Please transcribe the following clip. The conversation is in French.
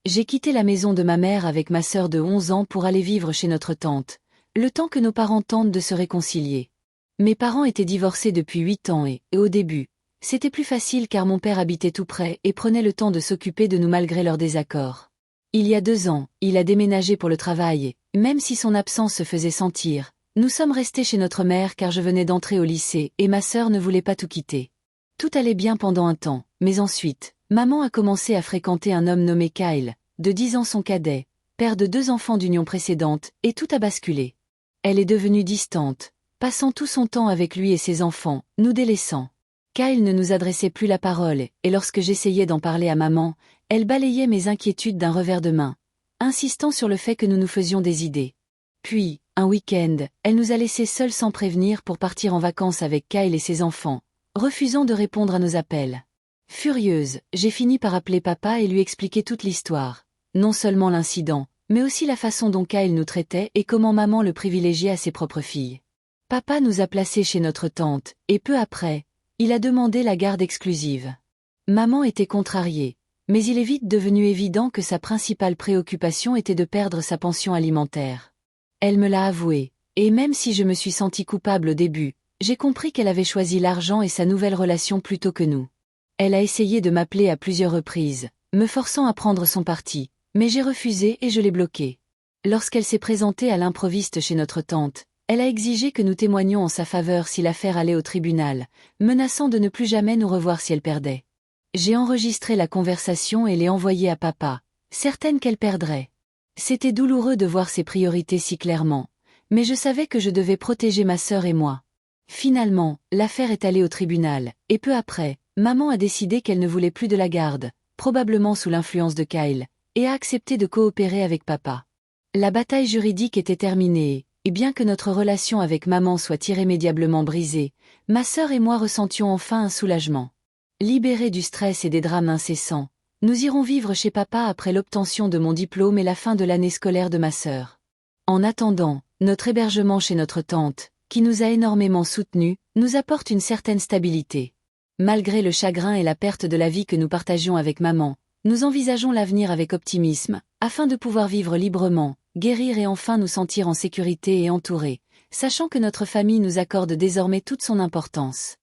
J'ai quitté la maison de ma mère avec ma sœur de 11 ans pour aller vivre chez notre tante, le temps que nos parents tentent de se réconcilier. Mes parents étaient divorcés depuis 8 ans et au début, c'était plus facile car mon père habitait tout près et prenait le temps de s'occuper de nous malgré leurs désaccords. Il y a 2 ans, il a déménagé pour le travail et, même si son absence se faisait sentir, nous sommes restés chez notre mère car je venais d'entrer au lycée et ma sœur ne voulait pas tout quitter. Tout allait bien pendant un temps, mais ensuite, maman a commencé à fréquenter un homme nommé Kyle, de 10 ans son cadet, père de 2 enfants d'union précédente, et tout a basculé. Elle est devenue distante, passant tout son temps avec lui et ses enfants, nous délaissant. Kyle ne nous adressait plus la parole, et lorsque j'essayais d'en parler à maman, elle balayait mes inquiétudes d'un revers de main, insistant sur le fait que nous nous faisions des idées. Puis, un week-end, elle nous a laissés seuls sans prévenir pour partir en vacances avec Kyle et ses enfants, refusant de répondre à nos appels. Furieuse, j'ai fini par appeler papa et lui expliquer toute l'histoire, non seulement l'incident, mais aussi la façon dont Kyle nous traitait et comment maman le privilégiait à ses propres filles. Papa nous a placés chez notre tante, et peu après, il a demandé la garde exclusive. Maman était contrariée, mais il est vite devenu évident que sa principale préoccupation était de perdre sa pension alimentaire. Elle me l'a avoué, et même si je me suis sentie coupable au début, j'ai compris qu'elle avait choisi l'argent et sa nouvelle relation plutôt que nous. Elle a essayé de m'appeler à plusieurs reprises, me forçant à prendre son parti, mais j'ai refusé et je l'ai bloquée. Lorsqu'elle s'est présentée à l'improviste chez notre tante, elle a exigé que nous témoignions en sa faveur si l'affaire allait au tribunal, menaçant de ne plus jamais nous revoir si elle perdait. J'ai enregistré la conversation et l'ai envoyée à papa, certaine qu'elle perdrait. C'était douloureux de voir ses priorités si clairement, mais je savais que je devais protéger ma sœur et moi. Finalement, l'affaire est allée au tribunal, et peu après, maman a décidé qu'elle ne voulait plus de la garde, probablement sous l'influence de Kyle, et a accepté de coopérer avec papa. La bataille juridique était terminée, et bien que notre relation avec maman soit irrémédiablement brisée, ma sœur et moi ressentions enfin un soulagement. Libérés du stress et des drames incessants, nous irons vivre chez papa après l'obtention de mon diplôme et la fin de l'année scolaire de ma sœur. En attendant, notre hébergement chez notre tante, qui nous a énormément soutenus, nous apporte une certaine stabilité. Malgré le chagrin et la perte de la vie que nous partagions avec maman, nous envisageons l'avenir avec optimisme, afin de pouvoir vivre librement, guérir et enfin nous sentir en sécurité et entourés, sachant que notre famille nous accorde désormais toute son importance.